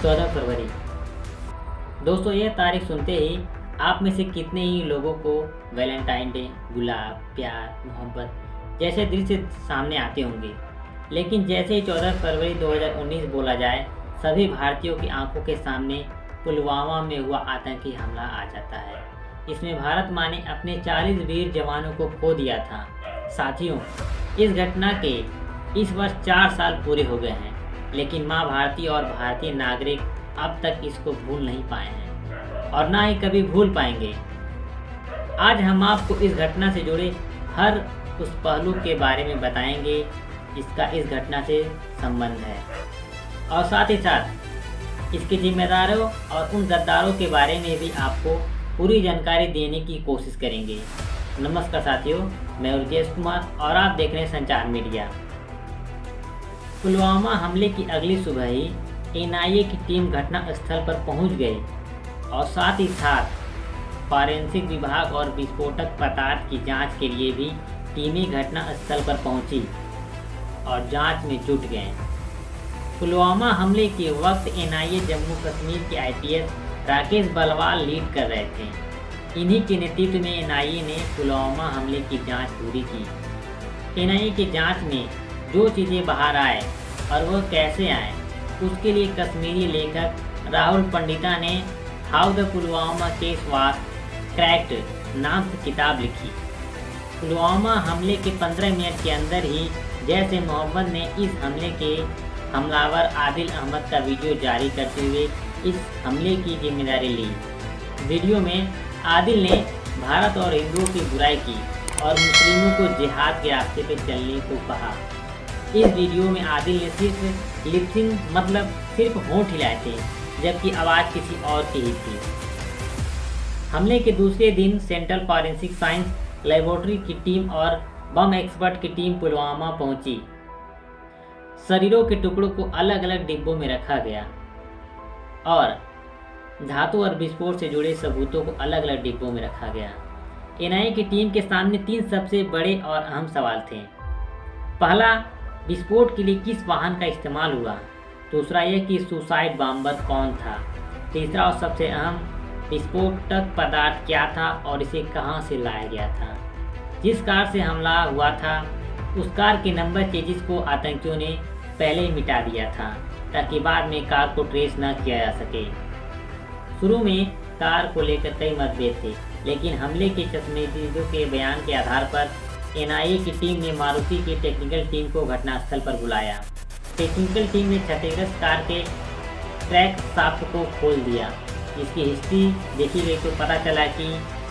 14 फरवरी। दोस्तों, यह तारीख सुनते ही आप में से कितने ही लोगों को वैलेंटाइन डे, गुलाब, प्यार, मोहब्बत जैसे दृश्य सामने आते होंगे। लेकिन जैसे ही 14 फरवरी 2019 बोला जाए, सभी भारतीयों की आंखों के सामने पुलवामा में हुआ आतंकी हमला आ जाता है। इसमें भारत माँ ने अपने 40 वीर जवानों को खो दिया था। साथियों, इस घटना के इस वर्ष 4 साल पूरे हो गए हैं, लेकिन माँ भारती और भारतीय नागरिक अब तक इसको भूल नहीं पाए हैं और ना ही कभी भूल पाएंगे। आज हम आपको इस घटना से जुड़े हर उस पहलू के बारे में बताएंगे जिसका इस घटना से संबंध है, और साथ ही साथ इसके जिम्मेदारों और उन गद्दारों के बारे में भी आपको पूरी जानकारी देने की कोशिश करेंगे। नमस्कार साथियों, मैं उर्जेश कुमार और आप देख रहे हैं संचार मीडिया। पुलवामा हमले की अगली सुबह ही एनआईए की टीम घटना स्थल पर पहुंच गई और साथ ही साथ फॉरेंसिक विभाग और विस्फोटक पदार्थ की जांच के लिए भी टीमें घटना स्थल पर पहुंची और जांच में जुट गए। पुलवामा हमले के वक्त एनआईए जम्मू कश्मीर के आईपीएस राकेश बलवाल लीड कर रहे थे। इन्हीं के नेतृत्व में एनआईए ने पुलवामा हमले की जांच पूरी की। एनआईए की जांच में जो चीज़ें बाहर आए और वह कैसे आए, उसके लिए कश्मीरी लेखक राहुल पंडिता ने how the Pulwama case was cracked नाम से किताब लिखी। पुलवामा हमले के 15 मिनट के अंदर ही जैश-ए मोहम्मद ने इस हमले के हमलावर आदिल अहमद का वीडियो जारी करते हुए इस हमले की जिम्मेदारी ली। वीडियो में आदिल ने भारत और हिंदुओं की बुराई की और मुस्लिमों को जिहाद के रास्ते पर चलने को कहा। इस वीडियो में आदिल ने सिर्फ लिपसिंग मतलब सिर्फ होंठ हिलाए थे, जबकि आवाज़ किसी और की ही थी। हमले के दूसरे दिन सेंट्रल फॉरेंसिक साइंस लेबोरेटरी की टीम और बम एक्सपर्ट की टीम पुलवामा पहुंची। शरीरों के टुकड़ों को अलग अलग डिब्बों में रखा गया और धातु और विस्फोट से जुड़े सबूतों को अलग अलग डिब्बों में रखा गया। एनआईए की टीम के सामने 3 सबसे बड़े और अहम सवाल थे। पहला, विस्फोट के लिए किस वाहन का इस्तेमाल हुआ। दूसरा यह कि सुसाइड बॉम्बर कौन था। तीसरा और सबसे अहम, विस्फोटक पदार्थ क्या था और इसे कहां से लाया गया था। जिस कार से हमला हुआ था उस कार के नंबर चेजिस को आतंकियों ने पहले ही मिटा दिया था ताकि बाद में कार को ट्रेस न किया जा सके। शुरू में कार को लेकर कई मतभेद थे, लेकिन हमले के चश्मदीदों के बयान के आधार पर एनआईए की टीम ने मारुति की टेक्निकल टीम को घटनास्थल पर बुलाया। टेक्निकल टीम ने क्षतिग्रस्त कार के ट्रैक शाफ्ट को खोल दिया। इसकी हिस्ट्री देखी गई तो पता चला कि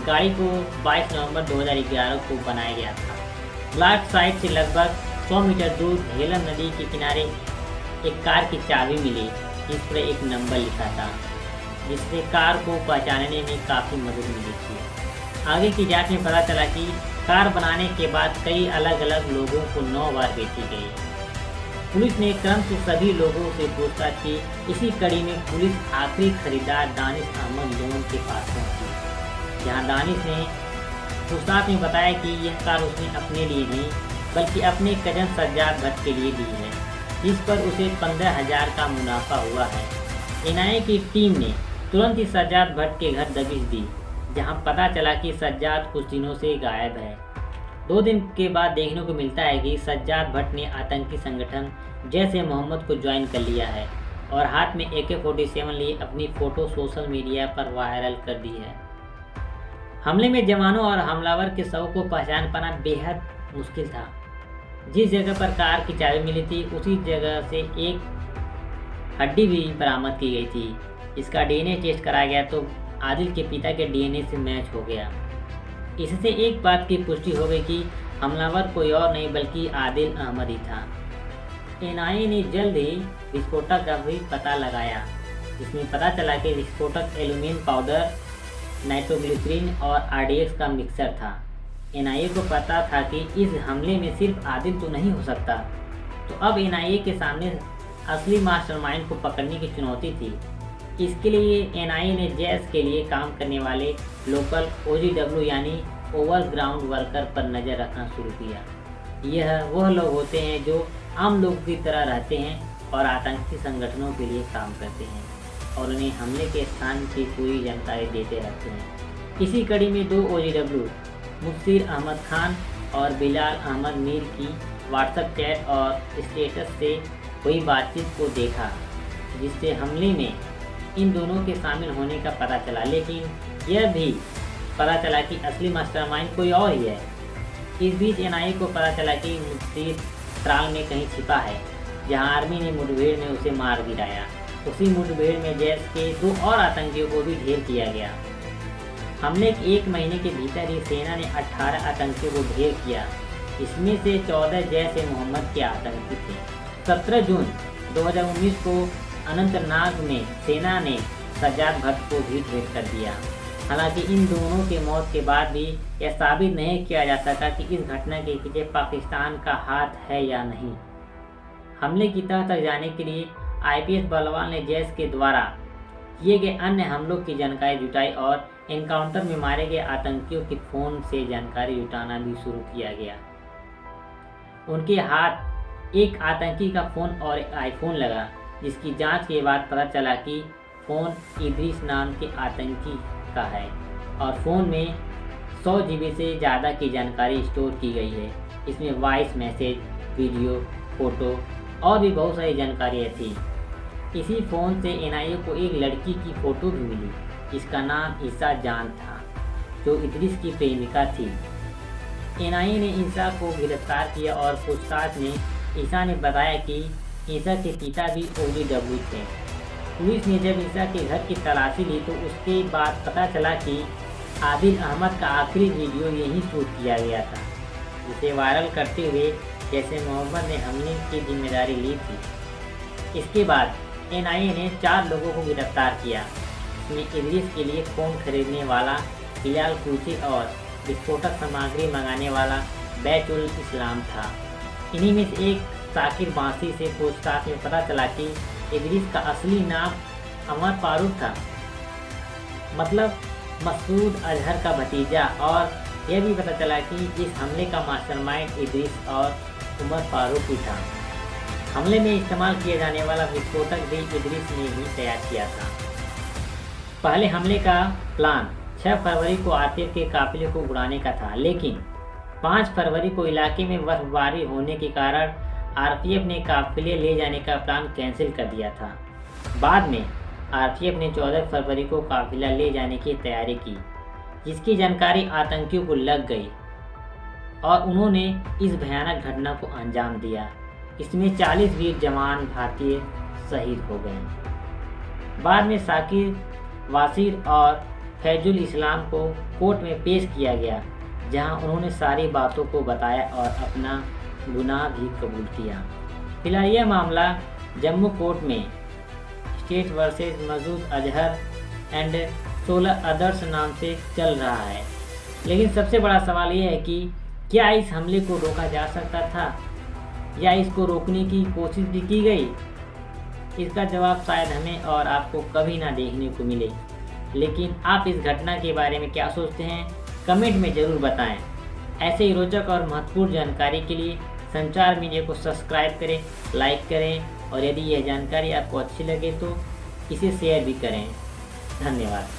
गाड़ी को 22 नवंबर 2011 को बनाया गया था। ब्लास्ट साइट से लगभग 100 मीटर दूर झेलम नदी के किनारे एक कार की चाबी मिली, जिस पर एक नंबर लिखा था, जिससे कार को पहचानने में काफ़ी मदद मिली थी। आगे की जांच में पता चला कि कार बनाने के बाद कई अलग अलग लोगों को 9 बार बेची गई। पुलिस ने क्रम से सभी लोगों से पूछताछ की। इसी कड़ी में पुलिस आखिरी खरीदार दानिश अहमद लोन के पास पहुंची, जहां दानिश ने पूछताछ में बताया कि यह कार उसने अपने लिए नहीं बल्कि अपने कजन सज्जाद भट्ट के लिए ली है, जिस पर उसे 15,000 का मुनाफा हुआ है। एनआईए की टीम ने तुरंत ही सज्जाद भट्ट के घर दबिश दी, जहां पता चला कि सज्जाद कुछ दिनों से गायब है। 2 दिन के बाद देखने को मिलता है कि सज्जाद भट्ट ने आतंकी संगठन जैश-ए मोहम्मद को ज्वाइन कर लिया है और हाथ में AK-47 लिए अपनी फ़ोटो सोशल मीडिया पर वायरल कर दी है। हमले में जवानों और हमलावर के शव को पहचान पाना बेहद मुश्किल था। जिस जगह पर कार की चाबी मिली थी उसी जगह से एक हड्डी भी बरामद की गई थी। इसका डीएनए टेस्ट कराया गया तो आदिल के पिता के डीएनए से मैच हो गया। इससे एक बात की पुष्टि हो गई कि हमलावर कोई और नहीं बल्कि आदिल अहमद ही था। एनआईए ने जल्द ही विस्फोटक का भी पता लगाया, जिसमें पता चला कि विस्फोटक एल्यूमिनियम पाउडर, नाइट्रोग्लिसरीन और RDX का मिक्सर था। एनआईए को पता था कि इस हमले में सिर्फ आदिल तो नहीं हो सकता, तो अब एनआईए के सामने असली मास्टरमाइंड को पकड़ने की चुनौती थी। इसके लिए एनआईए ने जैश के लिए काम करने वाले लोकल OGW यानी ओवरग्राउंड वर्कर पर नज़र रखना शुरू किया। यह वह लोग होते हैं जो आम लोगों की तरह रहते हैं और आतंकी संगठनों के लिए काम करते हैं। और उन्हें हमले के स्थान की पूरी जानकारी देते रहते हैं। इसी कड़ी में 2 OGW मुबशिर अहमद खान और बिलाल अहमद मीर की व्हाट्सएप चैट और स्टेटस से हुई बातचीत को देखा, जिससे हमले में इन दोनों के शामिल होने का पता चला। लेकिन यह भी पता चला कि असली मास्टरमाइंड कोई और ही है। इस बीच NIA को पता चला कि मुबशिर त्राल में कहीं छिपा है, जहां आर्मी ने मुठभेड़ में उसे मार गिराया। उसी मुठभेड़ में जैश के 2 और आतंकियों को भी ढेर किया गया। हमले के 1 महीने के भीतर ही सेना ने 18 आतंकियों को ढेर किया। इसमें से 14 जैश-ए-मोहम्मद के आतंकी थे। 17 जून 2019 को अनंतनाग में सेना ने सज्जाद भट्ट को भी ढेर कर दिया। हालांकि इन दोनों के मौत के बाद भी यह साबित नहीं किया जा सका कि इस घटना के पीछे पाकिस्तान का हाथ है या नहीं। हमले की तह तक जाने के लिए IPS बलवाल ने जैश के द्वारा किए गए अन्य हमलों की जानकारी जुटाई और एनकाउंटर में मारे गए आतंकियों के फ़ोन से जानकारी जुटाना भी शुरू किया गया। उनके हाथ एक आतंकी का फ़ोन और एक आईफोन लगा, जिसकी जांच के बाद पता चला कि फ़ोन इदरीस नाम के आतंकी का है और फ़ोन में 100 GB से ज़्यादा की जानकारी स्टोर की गई है। इसमें वॉइस मैसेज, वीडियो, फ़ोटो और भी बहुत सारी जानकारियाँ थी। इसी फ़ोन से NIA को एक लड़की की फ़ोटो भी मिली, जिसका नाम ईसा जान था, जो इदरीस की प्रेमिका थी। NIA ने ईसा को गिरफ्तार किया और पूछताछ में ईसा ने बताया कि ईसा के पिता भी OGW थे। पुलिस ने जब ईसा के घर की तलाशी ली तो उसके बाद पता चला कि आदिल अहमद का आखिरी वीडियो यहीं शूट किया गया था, जिसे वायरल करते हुए जैश-ए-मोहम्मद ने हमले की जिम्मेदारी ली थी। इसके बाद NIA ने 4 लोगों को गिरफ्तार किया। इसमें इदरीस के लिए फ़ोन खरीदने वाला बिलाल कूची और विस्फोटक सामग्री मंगाने वाला बैचुल इस्लाम था। इन्हीं में से एक साकिर बांसी से पूछताछ में पता चला कि इदरीस का असली नाम अमर फारूक था, मतलब मसूद अजहर का भतीजा, और यह भी पता चला कि इस हमले का मास्टरमाइंड इदरीस और उमर फारूक ही था। हमले में इस्तेमाल किया जाने वाला विस्फोटक भी इदरीस ने ही तैयार किया था। पहले हमले का प्लान 6 फरवरी को RPF के काफिले को उड़ाने का था, लेकिन 5 फरवरी को इलाके में बर्फबारी होने के कारण RPF ने काफिले ले जाने का प्लान कैंसिल कर दिया था। बाद में RPF ने 14 फरवरी को काफिला ले जाने की तैयारी की, जिसकी जानकारी आतंकियों को लग गई और उन्होंने इस भयानक घटना को अंजाम दिया। इसमें 40 वीर जवान भारतीय शहीद हो गए। बाद में साकिर, वासिर और फैजुल इस्लाम को कोर्ट में पेश किया गया, जहां उन्होंने सारी बातों को बताया और अपना गुनाह भी कबूल किया। फिलहाल यह मामला जम्मू कोर्ट में state versus Masood Azhar and 16 others नाम से चल रहा है। लेकिन सबसे बड़ा सवाल यह है कि क्या इस हमले को रोका जा सकता था या इसको रोकने की कोशिश भी की गई? इसका जवाब शायद हमें और आपको कभी ना देखने को मिले। लेकिन आप इस घटना के बारे में क्या सोचते हैं, कमेंट में ज़रूर बताएं। ऐसे ही रोचक और महत्वपूर्ण जानकारी के लिए संचार मीडिया को सब्सक्राइब करें, लाइक करें और यदि यह जानकारी आपको अच्छी लगे तो इसे शेयर भी करें। धन्यवाद।